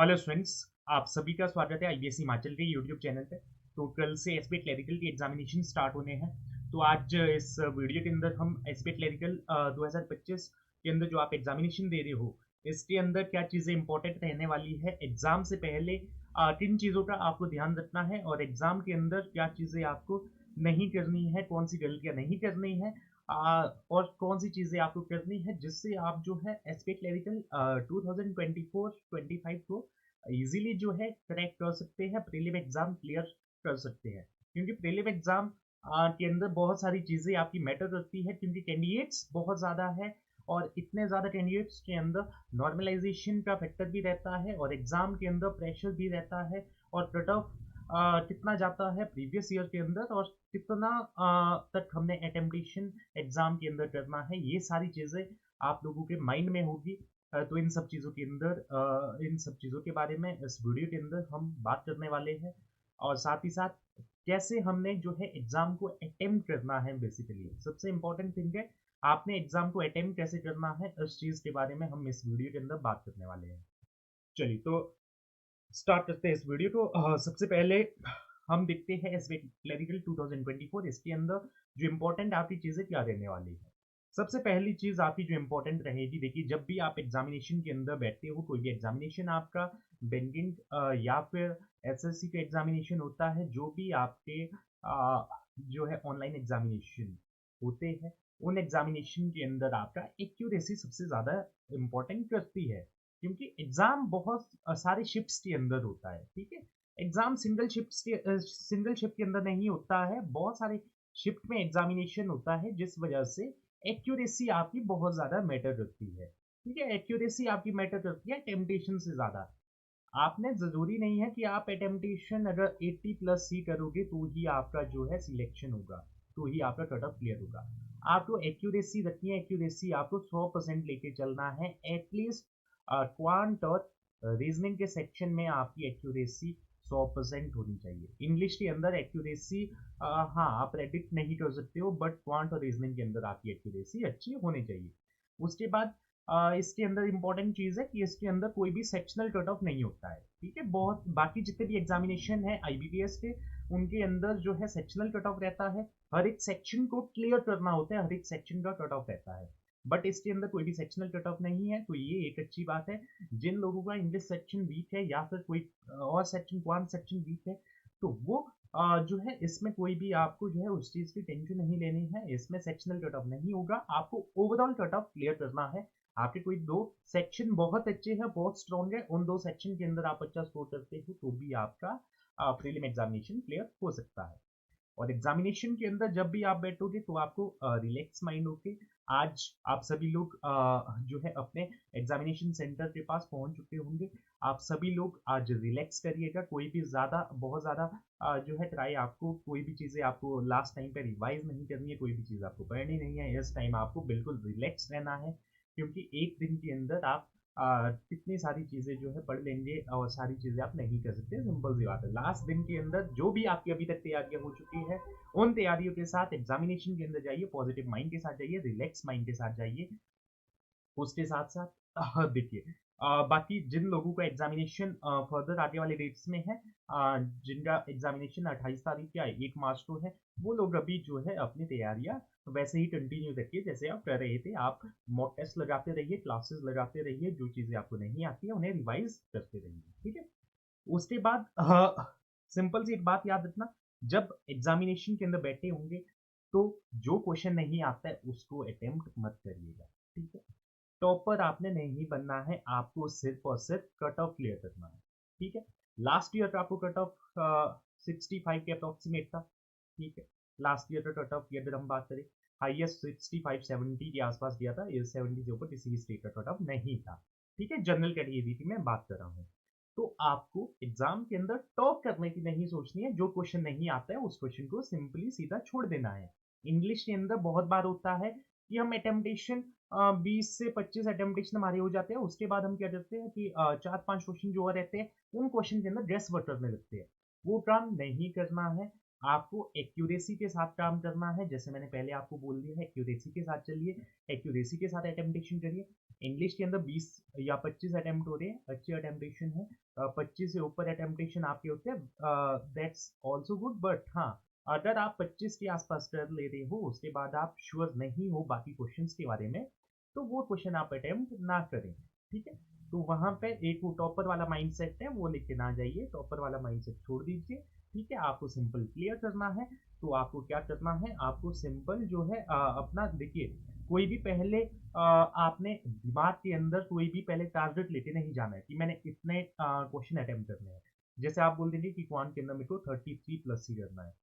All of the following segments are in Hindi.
हेलो स्टूडेंट्स, आप सभी का स्वागत है आईबीएस हिमाचल के यूट्यूब चैनल पे। तो कल से एसबीआई क्लरिकल की एग्जामिनेशन स्टार्ट होने हैं। तो आज इस वीडियो के अंदर हम एसबीआई क्लरिकल 2025 के अंदर जो आप एग्जामिनेशन दे रहे हो, इसके अंदर क्या चीज़ें इंपॉर्टेंट रहने वाली है, एग्जाम से पहले किन चीज़ों का आपको ध्यान रखना है और एग्जाम के अंदर क्या चीज़ें आपको नहीं करनी है, कौन सी गलतियाँ नहीं करनी है, और कौन सी चीज़ें आपको करनी है जिससे आप जो है एसबीआई क्लरिकल 2024-25 को इजीली जो है क्रैक कर सकते हैं, प्रीलिम एग्जाम क्लियर कर सकते हैं। क्योंकि प्रीलिम एग्जाम के अंदर बहुत सारी चीज़ें आपकी मैटर करती है, क्योंकि कैंडिडेट्स बहुत ज़्यादा है और इतने ज़्यादा कैंडिडेट्स के अंदर नॉर्मलाइजेशन का फैक्टर भी रहता है और एग्जाम के अंदर प्रेशर भी रहता है और कट ऑफ कितना जाता है प्रीवियस ईयर के अंदर और कितना तक हमने अटेम्प्टेशन एग्जाम के अंदर करना है, ये सारी चीज़ें आप लोगों के माइंड में होगी। तो इन सब चीज़ों के अंदर इन सब चीज़ों के बारे में इस वीडियो के अंदर हम बात करने वाले हैं और साथ ही साथ कैसे हमने जो है एग्जाम को अटेम्प्ट करना है। बेसिकली सबसे इम्पोर्टेंट थिंग है आपने एग्जाम को अटेम्प्ट कैसे करना है, इस चीज़ के बारे में हम इस वीडियो के अंदर बात करने वाले हैं। चलिए तो स्टार्ट करते हैं इस वीडियो को। सबसे पहले हम देखते हैं एसबीआई क्लरिकल 2024, इसके अंदर जो इम्पोर्टेंट आपकी चीज़ें क्या रहने वाली है। सबसे पहली चीज़ आपकी जो इम्पोर्टेंट रहेगी, देखिए जब भी आप एग्जामिनेशन के अंदर बैठते हो, कोई भी एग्जामिनेशन आपका बैंकिंग या फिर एसएससी का एग्जामिनेशन होता है, जो भी आपके जो है ऑनलाइन एग्जामिनेशन होते हैं, उन एग्जामिनेशन के अंदर आपका एक्यूरेसी सबसे ज़्यादा इम्पोर्टेंट करती है। क्योंकि एग्जाम बहुत सारे शिफ्ट्स के अंदर होता है, ठीक है। एग्जाम सिंगल शिफ्ट के अंदर नहीं होता है, बहुत सारे शिफ्ट में एग्जामिनेशन होता है, जिस वजह से एक्यूरेसी आपकी बहुत ज़्यादा मैटर करती है। ठीक है, एक्यूरेसी आपकी मैटर करती है टेम्पटेशन से ज़्यादा। आपने ज़रूरी नहीं है कि आप टेम्पटेशन अगर 80 प्लस सी करोगे तो ही आपका जो है सिलेक्शन होगा, तो ही आपका कट ऑफ क्लियर होगा। आपको एक्यूरेसी रखनी है, एक्यूरेसी आपको 100% लेके चलना है। एटलीस्ट क्वांट और रीजनिंग के सेक्शन में आपकी एक्यूरेसी 100% होनी चाहिए। इंग्लिश के अंदर एक्यूरेसी हाँ आप प्रेडिक्ट नहीं कर सकते हो, बट क्वांट और रीजनिंग के अंदर आपकी एक्यूरेसी अच्छी होनी चाहिए। उसके बाद इसके अंदर इंपॉर्टेंट चीज़ है कि इसके अंदर कोई भी सेक्शनल कट ऑफ नहीं होता है, ठीक है। बहुत बाकी जितने भी एग्जामिनेशन है आईबीपीएस के, उनके अंदर जो है सेक्शनल कट ऑफ रहता है, हर एक सेक्शन को क्लियर करना होता है, हर एक सेक्शन का कट ऑफ रहता है। बट इसके अंदर कोई भी सेक्शनल कट ऑफ नहीं है, तो ये एक अच्छी बात है। जिन लोगों का इंग्लिश सेक्शन वीक है या फिर कोई और सेक्शन क्वांट सेक्शन वीक है, तो वो जो है इसमें कोई भी आपको जो है उस चीज़ की टेंशन नहीं लेनी है। इसमें सेक्शनल कट ऑफ नहीं होगा, आपको ओवरऑल कट ऑफ क्लियर करना है। आपके कोई दो सेक्शन बहुत अच्छे हैं, बहुत स्ट्रॉन्ग है, उन दो सेक्शन के अंदर आप अच्छा स्कोर करते हो तो भी आपका प्रीलिम एग्जामिनेशन क्लियर हो सकता है। और एग्जामिनेशन के अंदर जब भी आप बैठोगे तो आपको रिलैक्स माइंड होके, आज आप सभी लोग जो है अपने एग्जामिनेशन सेंटर के पास पहुंच चुके होंगे। आप सभी लोग आज रिलैक्स करिएगा, कोई भी ज़्यादा बहुत ज़्यादा जो है ट्राई, आपको कोई भी चीज़ें आपको लास्ट टाइम पे रिवाइज नहीं करनी है, कोई भी चीज़ आपको पढ़नी नहीं है। इस टाइम आपको बिल्कुल रिलैक्स रहना है, क्योंकि एक दिन के अंदर आप कितनी सारी चीज़ें जो है पढ़ लेंगे और सारी चीज़ें आप नहीं कर सकते। सिंपल सी बात है, लास्ट दिन के अंदर जो भी आपकी अभी तक तैयारियां हो चुकी है, उन तैयारियों के साथ एग्जामिनेशन के अंदर जाइए, पॉजिटिव माइंड के साथ जाइए, रिलैक्स माइंड के साथ जाइए। उसके साथ साथ देखिए बाकी जिन लोगों का एग्जामिनेशन फर्दर आगे वाले डेट्स में है, जिनका एग्जामिनेशन 28 तारीख या 1 मार्च को है, वो लोग अभी जो है अपनी तैयारियां वैसे ही कंटिन्यू रखिए जैसे आप कर रहे थे। आप मॉक टेस्ट लगाते रहिए, क्लासेस लगाते रहिए, जो चीज़ें आपको नहीं आती है उन्हें रिवाइज करते रहिए, ठीक है। उसके बाद सिंपल सी एक बात याद रखना, जब एग्जामिनेशन के अंदर बैठे होंगे तो जो क्वेश्चन नहीं आता है उसको अटेम्प्ट मत करिएगा, ठीक है। टॉपर आपने नहीं बनना है, आपको सिर्फ और सिर्फ कट ऑफ क्लियर करना है, ठीक है। लास्ट ईयर का आपको कट ऑफ 65 के अप्रोक्सीमेट था, ठीक है। लास्ट ईयर का कट ऑफ की अगर हम बात करें, हाईएस्ट 65-70 के आसपास दिया था, ये 70 से ऊपर किसी भी स्टेट का कट ऑफ नहीं था, ठीक है। जनरल कैटेगरी की मैं बात कर रहा हूँ। तो आपको एग्जाम के अंदर टॉप करने की नहीं सोचनी है, जो क्वेश्चन नहीं आता है उस क्वेश्चन को सिंपली सीधा छोड़ देना है। इंग्लिश के अंदर बहुत बार होता है कि हम अटेम्प्टेशन 20 से 25 अटेम्प्टेशन हमारे हो जाते हैं, उसके बाद हम क्या करते हैं कि 4-5 क्वेश्चन जो और रहते हैं, उन क्वेश्चन के अंदर गेस वर्क करने लगते हैं। वो काम नहीं करना है। आपको एक्यूरेसी के साथ काम करना है, जैसे मैंने पहले आपको बोल दिया है, एक्यूरेसी के साथ चलिए, एक्यूरेसी के साथ अटेम्प्टेशन करिए। इंग्लिश के अंदर 20 या 25 अटेम्प्ट हो रहे हैं, अच्छे अटेम्प्टेशन है। 25 से ऊपर अटेम्प्टेशन आपके होते हैं, दैट्स ऑल्सो गुड, बट हाँ, अगर आप 25 के आसपास कर ले रहे हो, उसके बाद आप श्योर नहीं हो बाकी क्वेश्चंस के बारे में, तो वो क्वेश्चन आप अटेम्प्ट ना करें, ठीक है। तो वहां पे एक वो टॉपर वाला माइंडसेट है, वो लेके ना जाइए, टॉपर वाला माइंडसेट छोड़ दीजिए, ठीक है। आपको सिंपल क्लियर करना है, तो आपको क्या करना है, आपको सिंपल जो है अपना देखिए, कोई भी पहले आपने दिमाग के अंदर कोई भी पहले टारगेट लेके नहीं जाना है कि मैंने इतने क्वेश्चन अटेम्प्ट करने हैं। जैसे आप बोल देंगे कि क्वांट के अंदर मेरे को 33 प्लस ही करना है,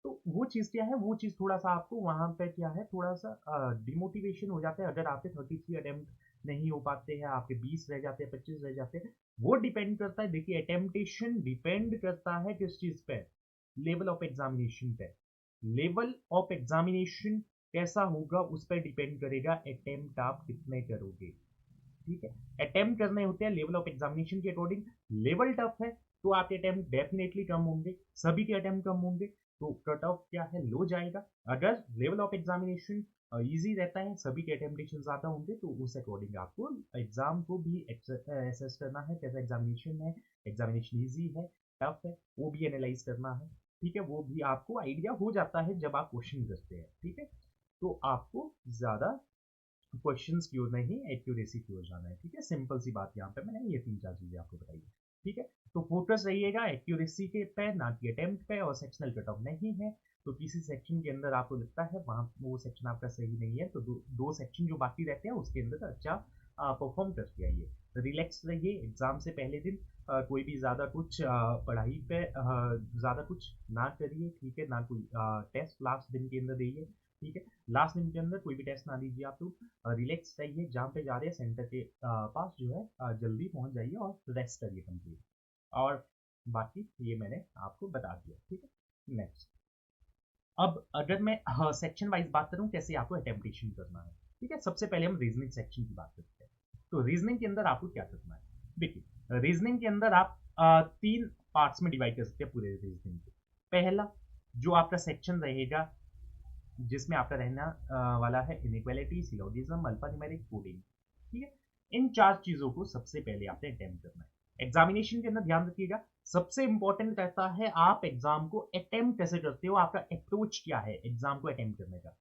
तो वो चीज़ क्या है, वो चीज़ थोड़ा सा आपको वहां पे क्या है, थोड़ा सा डिमोटिवेशन हो जाता है अगर आपके 33 अटेम्प्ट नहीं हो पाते हैं, आपके 20 रह जाते हैं, 25 रह जाते हैं। वो डिपेंड करता है, देखिए अटेम्प्टेशन डिपेंड करता है किस चीज पे, लेवल ऑफ एग्जामिनेशन पे। लेवल ऑफ एग्जामिनेशन कैसा होगा उस पर डिपेंड करेगा अटेम्प्ट आप कितने करोगे, ठीक है। अटेम्प्ट करने होते हैं लेवल ऑफ एग्जामिनेशन के अकॉर्डिंग। लेवल टफ है तो आपके अटेम्प्ट डेफिनेटली कम होंगे, सभी के अटेम्प्ट कम होंगे, तो कट ऑफ क्या है, लो जाएगा। अगर लेवल ऑफ एग्जामिनेशन इजी रहता है, सभी के अटेम्प्टेशन ज्यादा होंगे, तो उस अकॉर्डिंग आपको एग्जाम को भी एसेस करना है, कैसा एग्जामिनेशन है, एग्जामिनेशन इजी है, टफ है, वो भी एनालाइज करना है, ठीक है। वो भी आपको आइडिया हो जाता है जब आप क्वेश्चन करते हैं, ठीक है। तो आपको ज्यादा क्वेश्चंस की ओर नहीं, एक्यूरेसी की ओर जाना है, ठीक है। सिंपल सी बात यहाँ पे मैंने ये 3-4 चीजें आपको बताई है, ठीक है। तो फोकस रहिएगा एक्यूरेसी के पे, ना कि अटेम्प्ट पे, और सेक्शनल कट ऑफ नहीं है तो किसी सेक्शन के अंदर आपको लगता है वहां वो सेक्शन आपका सही नहीं है, तो दो सेक्शन जो बाकी रहते हैं उसके अंदर अच्छा परफॉर्म करके आइए। रिलैक्स रहिए एग्जाम से पहले दिन, कोई भी ज़्यादा कुछ पढ़ाई पे ज़्यादा कुछ ना करिए, ठीक है। ना कोई टेस्ट लास्ट दिन के अंदर दीजिए, ठीक है। लास्ट दिन के अंदर कोई भी टेस्ट ना दीजिए आप लोग, रिलैक्स रहिए, जहाँ पे जा रहे हैं सेंटर के पास जो है जल्दी पहुंच जाइए और रेस्ट करिए कंप्लीट। और बाकी ये मैंने आपको बता दिया, ठीक है। नेक्स्ट, अब अगर मैं सेक्शन वाइज बात करूं कैसे आपको अटेम्प्टेशन करना है, ठीक है। सबसे पहले हम रीजनिंग सेक्शन की बात करते हैं। तो रीजनिंग के अंदर आपको क्या करना है, देखिए रीजनिंग के अंदर आप 3 पार्ट्स में डिवाइड कर सकते हैं पूरे रीजनिंग को। पहला जो आपका सेक्शन रहेगा जिसमें आपका रहना वाला है इनइक्वालिटी, सिलोजिज्म, अल्फान्यूमेरिक, कोडिंग, ठीक है। इन 4 चीजों को सबसे पहले आपने अटेम्प्ट करना है। एग्जामिनेशन के अंदर ध्यान रखिएगा, सबसे इंपॉर्टेंट रहता है आप एग्जाम को अटेम्प्ट कैसे करते हो, आपका अप्रोच क्या है एग्जाम को अटेम्प्ट करने का।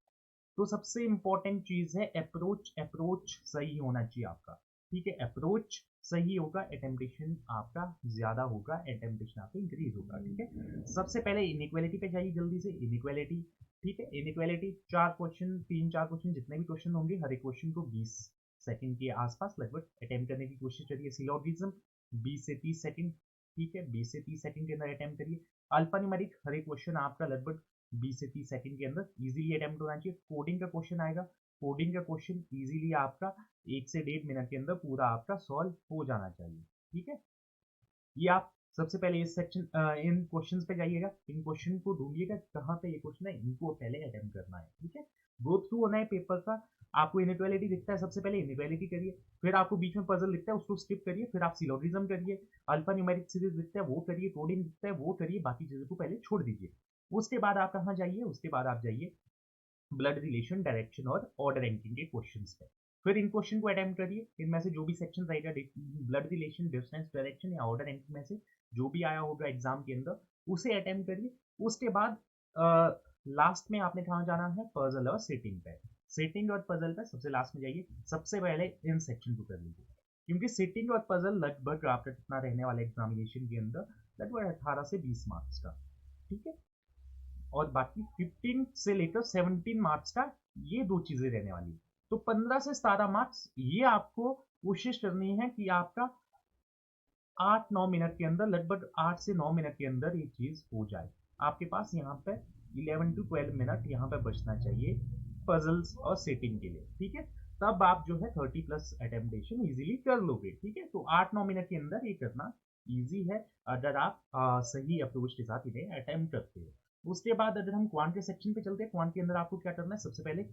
तो सबसे इंपॉर्टेंट चीज है अप्रोच, अप्रोच सही होना चाहिए आपका, ठीक है। अप्रोच सही होगा, अटेम्प्टेशन आपका ज्यादा होगा, अटेम्प्टेशन आपका इंक्रीज होगा, ठीक है। सबसे पहले इनइक्वालिटी पे जाइए जल्दी से, इनइक्वालिटी, ठीक है। इनइक्वालिटी 4 क्वेश्चन, 3-4 क्वेश्चन, जितने भी क्वेश्चन होंगे हर एक क्वेश्चन को 20 सेकंड के आसपास लगभग अटेम्प्ट करने की कोशिश करिए। सिलोगिज्म 20 से 30 सेकंड, ठीक है, 20 से 30 सेकंड के अंदर अटेम्प्ट करिए। अल्फान्यूमेरिक हर एक क्वेश्चन आपका लगभग 20 से 30 सेकंड के अंदर इजीली अटेम्प्ट होना चाहिए। कोडिंग का क्वेश्चन आएगा, कोडिंग का क्वेश्चन इजीली आपका 1 से 1.5 मिनट के अंदर पूरा आपका सॉल्व हो जाना चाहिए, ठीक है। ये आप सबसे पहले इस सेक्शन इन क्वेश्चंस पे जाइएगा, इन क्वेश्चन को ढूंढिएगा कहाँ पे ये क्वेश्चन है, इनको पहले अटेम्प्ट करना है, ठीक है। गो थ्रू होना है पेपर का। आपको इनइक्वालिटी दिखता है, सबसे पहले इनइक्वालिटी करिए, फिर आपको बीच में पजल दिखता है उसको स्किप करिए, फिर आप सिलोगिज्म करिए, अल्फा न्यूमेरिक सीरीज दिखता है वो करिए, कोडिंग दिखता है वो करिए, बाकी चीजों को पहले छोड़ दीजिए। उसके बाद आप कहाँ जाइए, उसके बाद आप जाइए ब्लड रिलेशन, डायरेक्शन और ऑर्डर रैंकिंग के क्वेश्चंस पे। फिर इन क्वेश्चन को अटेम्प्ट करिए, इनमें से जो भी सेक्शन रहेगा ब्लड रिलेशन, डिस्टेंस, डायरेक्शन या ऑर्डर रैंकिंग में से जो भी आया होगा एग्जाम के अंदर उसे अटेम्प्ट करिए। उसके बाद लास्ट में आपने कहाँ जाना है, पजल और सेटिंग पे। सेटिंग और पजल पे सबसे लास्ट में जाइए, सबसे पहले इन सेक्शन को कर लीजिए, क्योंकि सेटिंग और पजल लगभग आपका कितना रहने वाला एग्जामिनेशन के अंदर, लगभग 18 से 20 मार्क्स का, ठीक है। और बाकी 15 से लेकर 17 मार्क्स का ये दो चीजें रहने वाली। तो 15 से 17 मार्क्स ये आपको कोशिश करनी है कि आपका 8-9 मिनट के अंदर, लगभग 8 से 9 मिनट के अंदर ये चीज हो जाए। आपके पास यहाँ पे 11 to 12 मिनट यहाँ पे बचना चाहिए पजल्स और सेटिंग के लिए, ठीक है। तब आप जो है 30 प्लस अटेम्प्टेशन इजीली कर लोगे, ठीक है। तो 8-9 मिनट के अंदर ये करना इजी है अगर आप सही अप्रोच के साथ इन्हें अटेम्प्ट करते हो। उसके बाद अगर हम क्वांट के सेक्शन पे चलते हैं, क्वांट के अंदर आपको क्या करना है, सबसे पहले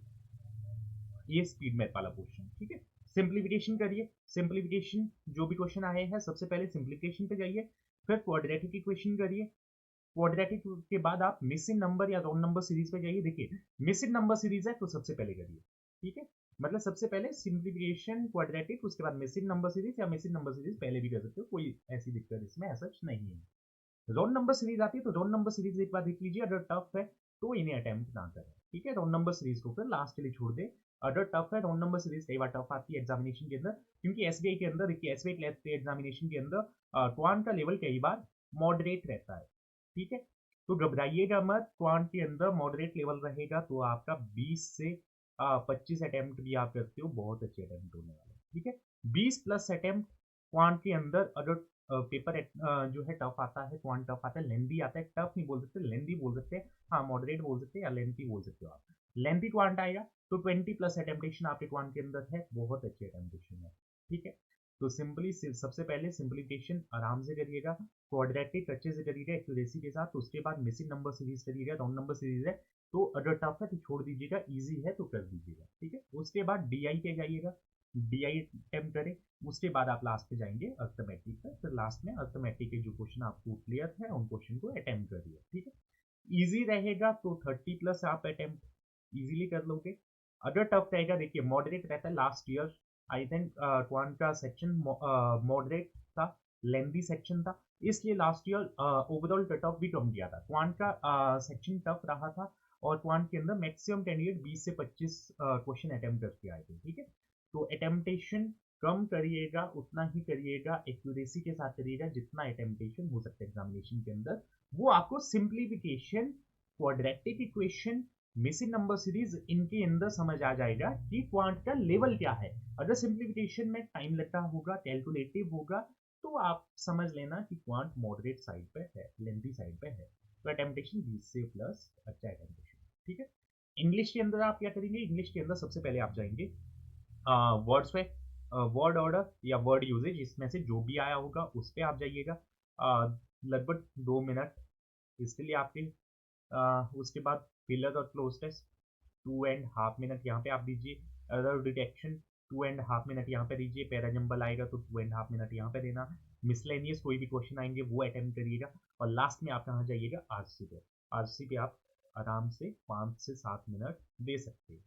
ये स्पीड मैथ वाला क्वेश्चन, ठीक है। सिंप्लीफिकेशन करिए, सिंप्लीफिकेशन जो भी क्वेश्चन आए हैं सबसे पहले सिंप्लीफिकेशन पे जाइए, फिर क्वाड्रेटिक इक्वेशन करिए, क्वाड्रेटिक के बाद आप मिसिंग नंबर या रॉन्ग नंबर सीरीज पे जाइए। देखिए मिसिंग नंबर सीरीज है तो सबसे पहले करिए, ठीक है, मतलब सबसे पहले सिंप्लीफिकेशन क्वाड्रेटिक, उसके बाद मिसिंग नंबर सीरीज, या मिसिंग नंबर सीरीज पहले भी कर सकते हो, कोई ऐसी दिक्कत इसमें ऐसा नहीं है। रॉन्ग नंबर सीरीज आती है तो रॉन्ग नंबर सीरीज एक बार देख लीजिए, अगर टफ है तो इन्हें अटेम्प्ट ना करें, ठीक है। रॉन्ग नंबर सीरीज को फिर लास्ट के लिए छोड़ दे। अगर टफ है, रॉन्ग नंबर सीरीज कई बार टफ आती है एग्जामिनेशन के अंदर, क्योंकि एसबीआई के अंदर देखिए, एसबीआई एग्जामिनेशन के अंदर क्वांट का लेवल कई बार मॉडरेट रहता है, ठीक है। तो घबराइएगा मत, क्वांट के अंदर मॉडरेट लेवल रहेगा तो आपका 20 से 25 अटेम्प्ट भी आप करते हो, बहुत अच्छे अटेम्प्ट होने वाले, ठीक है। 20 प्लस अटेम्प्ट क्वांट के अंदर, अगर पेपर जो है टफ आता है, क्वांट टफ आता है, लेंथी आता है, टफ नहीं बोल सकते, लेंथी बोल सकते हैं, हाँ मॉडरेट बोल सकते हैं या लेंथी बोल सकते हो आप। लेंथी क्वांट आएगा तो 20 प्लस अटेम्प्टेशन आपके क्वांट के अंदर है, बहुत अच्छी अटेम्प्टेशन है, ठीक है। तो सिंपली सबसे पहले सिंप्लीफिकेशन आराम से करिएगा, क्वाड्रेटिक अच्छे से करिएगा एक्यूरेसी के साथ, उसके बाद मिसिंग नंबर सीरीज करिएगा, रॉन्ग नंबर सीरीज है तो अगर टफ है तो छोड़ दीजिएगा, इजी है तो कर दीजिएगा, ठीक है। उसके बाद डीआई पे जाइएगा, डीआई अटेम्प्ट करें, उसके बाद आप लास्ट पे जाएंगे अर्थमेटिक पर, फिर लास्ट में अर्थमेटिक के जो क्वेश्चन आपको क्लियर है उन क्वेश्चन को अटेम्प्ट करिए, ठीक है। इजी रहेगा तो 30 प्लस आप अटेम्प्ट इजीली कर लोगे। अगर टफ रहेगा, देखिए मॉडरेट रहता है, last year I think quant का सेक्शन मॉडरेट था, लेंथी सेक्शन था, इसलिए last year overall cut off भी कम किया था, क्वांट का सेक्शन टफ रहा था, और क्वांट के अंदर मैक्सिमम कैंडिडेट 20 से 25 क्वेश्चन अटेम्प्ट करके आए थे, ठीक है। तो अटेम्प्टेशन कम करिएगा, उतना ही करिएगा, एक्यूरेसी के साथ करिएगा जितना अटेम्प्टेशन हो सकता है एग्जामिनेशन के अंदर, वो आपको simplification, quadratic equation, missing number series, इनके अंदर समझ आ जाएगा कि क्वांट का लेवल क्या है। अगर सिंप्लीफिकेशन में टाइम लगता होगा, कैलकुलेटिव होगा, तो आप समझ लेना कि क्वांट मॉडरेट साइड पे है, लेंथी साइड पे है, तो अटेम्प्टेशन 20 से प्लस अच्छा अटेम्प्टेशन, ठीक है। इंग्लिश के अंदर आप क्या करेंगे, इंग्लिश के अंदर सबसे पहले आप जाएंगे वर्ड्स पे, वर्ड ऑर्डर या वर्ड यूजेज, इसमें से जो भी आया होगा उस पर आप जाइएगा, लगभग 2 मिनट इसके लिए आपके, उसके बाद फिलर और क्लोज टेस्ट 2.5 मिनट यहाँ पे आप दीजिए, एरर डिटेक्शन 2.5 मिनट यहाँ पे दीजिए, पैराजम्बल आएगा तो 2.5 मिनट यहाँ पे देना, मिसलेनियस कोई भी क्वेश्चन आएंगे वो अटेम्प्ट करिएगा, और लास्ट में आप कहाँ जाइएगा, आरसी पे, आरसी पे आप आराम से 5 से 7 मिनट दे सकते हैं,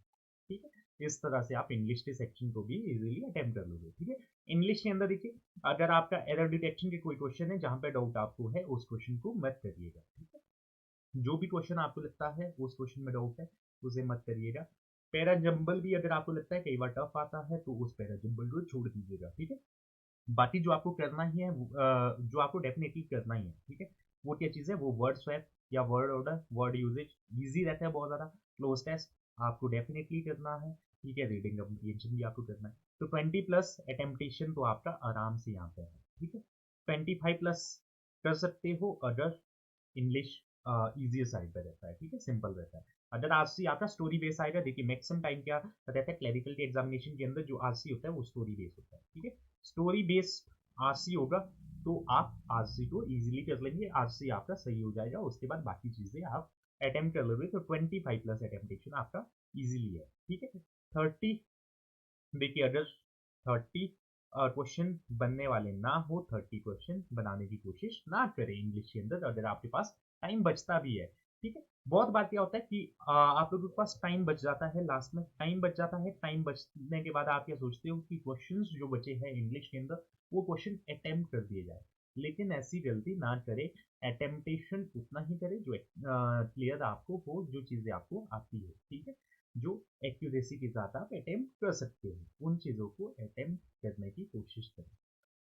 ठीक है। इस तरह से आप इंग्लिश के सेक्शन को भी इजीली अटेम्प्ट कर लोगे, ठीक है। इंग्लिश के अंदर देखिए, अगर आपका एरर डिटेक्शन के कोई क्वेश्चन है जहाँ पे डाउट आपको है, उस क्वेश्चन को मत करिएगा, ठीक है। जो भी क्वेश्चन आपको लगता है उस क्वेश्चन में डाउट है उसे मत करिएगा। पैरा जंबल भी अगर आपको लगता है कई बार टफ आता है तो उस पैरा जंबल को छोड़ दीजिएगा, ठीक है। बाकी जो आपको करना ही है, जो आपको डेफिनेटली करना ही है, ठीक है, वो क्या चीज़ है, वो वर्ड स्वैप या word order, word usage easy रहता है बहुत ज़्यादा, क्लोज टेस्ट आपको डेफिनेटली करना है, ठीक है, रीडिंग कम्प्रीहेंशन भी आपको करना है। तो 20 प्लस अटेम्प्टेशन तो आपका आराम से यहाँ पे है, ठीक है। 25 प्लस कर सकते हो अगर इंग्लिश इजी साइड पे रहता है, ठीक है, सिंपल रहता है। अगर आरसी आपका स्टोरी बेस आएगा, देखिए मैक्सिमम टाइम क्या रहता है क्लरिकल के एग्जामिनेशन के अंदर, जो आरसी होता है वो स्टोरी बेस होता है, ठीक है। स्टोरी बेस आरसी होगा तो आप आरसी को इजीली कर लेंगे, आरसी आपका सही हो जाएगा, उसके बाद बाकी चीजें आप अटेम्प्ट कर लोगे, तो 25 प्लस अटेम्प्टेशन आपका इजीली है, ठीक है। 30, देखिए अगर 30 क्वेश्चन बनने वाले ना हो, 30 क्वेश्चन बनाने की कोशिश ना करें इंग्लिश के अंदर, अगर आपके पास टाइम बचता भी है, ठीक है। बहुत बार क्या होता है कि आप लोगों के पास टाइम बच जाता है, लास्ट में टाइम बच जाता है, टाइम बचने के बाद आप क्या सोचते हो कि क्वेश्चंस जो बचे हैं इंग्लिश के अंदर वो क्वेश्चन अटेम्प्ट कर दिए जाए, लेकिन ऐसी गलती ना करें, अटेम्प्टेशन उतना ही करें जो क्लियर आपको हो, जो चीज़ें आपको आती है, ठीक है, जो एक्यूरेसी के साथ आप अटेम्प्ट कर सकते हो, उन चीज़ों को अटेम्प्ट करने की कोशिश करें।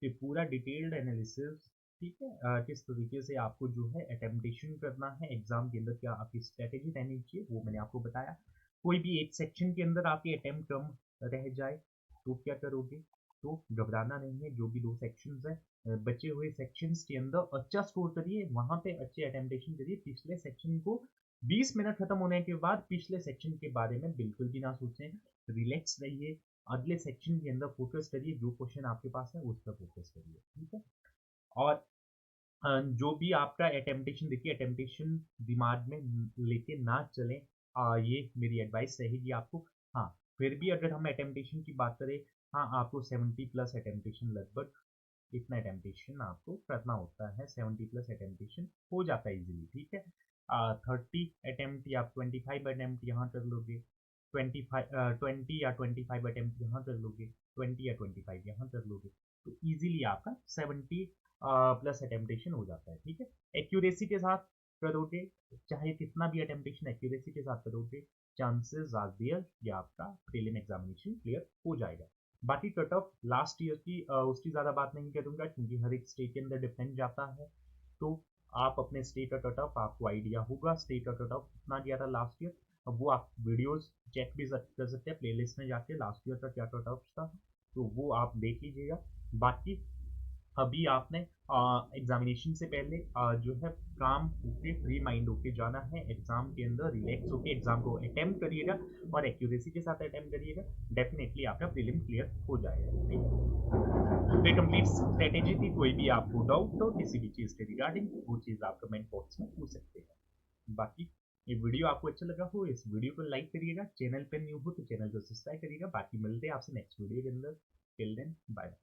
फिर पूरा डिटेल्ड एनालिसिस, ठीक है, किस तरीके से आपको जो है अटेम्प्टेशन करना है एग्जाम के अंदर, क्या आपकी स्ट्रेटेजी रहनी चाहिए वो मैंने आपको बताया। कोई भी एक सेक्शन के अंदर आपकी अटेम्प्ट कम रह जाए तो क्या करोगे, तो घबराना नहीं है, जो भी 2 सेक्शंस है, बचे हुए सेक्शंस के अंदर अच्छा स्कोर करिए, वहां पे अच्छे अटेम्प्टेशन करिए, पिछले सेक्शन को 20 मिनट खत्म होने के बाद पिछले सेक्शन के बारे में बिल्कुल भी ना सोचें, रिलैक्स रहिए, अगले सेक्शन के अंदर फोकस करिए, जो क्वेश्चन आपके पास है उस पर फोकस करिए, ठीक है। और जो भी आपका अटेम्प्टेशन, देखिए अटेम्प्टेशन दिमाग में लेके ना चलें, ये मेरी एडवाइस रहेगी आपको। हाँ, फिर भी अगर हम अटेम्प्टेशन की बात करें, हाँ आपको 70 प्लस अटेम्प्टेशन लगभग इतना अटेम्पटेशन आपको करना होता है, 70 प्लस अटेम्पटेशन हो जाता है इजीली, ठीक है। 30 अटेम्प्ट या 25 अटेम्प्ट यहाँ कर लोगे, 20 या 25 अटेम्प्ट यहाँ कर लोगे, 20 या 25 यहाँ कर लोगे, तो इजीली आपका 70 प्लस अटेम्पटेशन हो जाता है, ठीक है। एक्यूरेसी के साथ करोगे, चाहे कितना भी अटेम्पटेशन एक्यूरेसी के साथ करोगे, चांसेस आर देयर कि आपका प्रीलिम एग्जामिनेशन क्लियर हो जाएगा। बाकी कट ऑफ लास्ट ईयर की उसकी ज़्यादा बात नहीं करूँगा, क्योंकि हर एक स्टेट के अंदर डिपेंड जाता है। तो आप अपने स्टेट का कट ऑफ आपको आइडिया होगा, स्टेट का कट ऑफ कितना गया था लास्ट ईयर। अब वो आप वीडियोस चेक भी कर सकते हैं प्लेलिस्ट में जाके, लास्ट ईयर का क्या कट ऑफ था, तो वो आप देख लीजिएगा। बाकी अभी आपने एग्जामिनेशन से पहले जो है काम होके फ्री माइंड होके जाना है, एग्जाम के अंदर रिलैक्स होके एग्जाम को अटेम्प्ट करिएगा और एक्यूरेसी के साथ अटेम्प्ट करिएगा, डेफिनेटली आपका प्रीलिम क्लियर हो जाएगा, ठीक है। तो ये कंप्लीट स्ट्रेटेजी थी। कोई भी आपको डाउट हो किसी भी चीज़ के रिगार्डिंग, वो चीज़ आप कमेंट बॉक्स में पूछ सकते हैं। बाकी ये वीडियो आपको अच्छा लगा हो, इस वीडियो को लाइक करिएगा, चैनल पे न्यू हो तो चैनल को सब्सक्राइब करिएगा। बाकी मिलते हैं आपसे नेक्स्ट वीडियो के अंदर। Till then bye.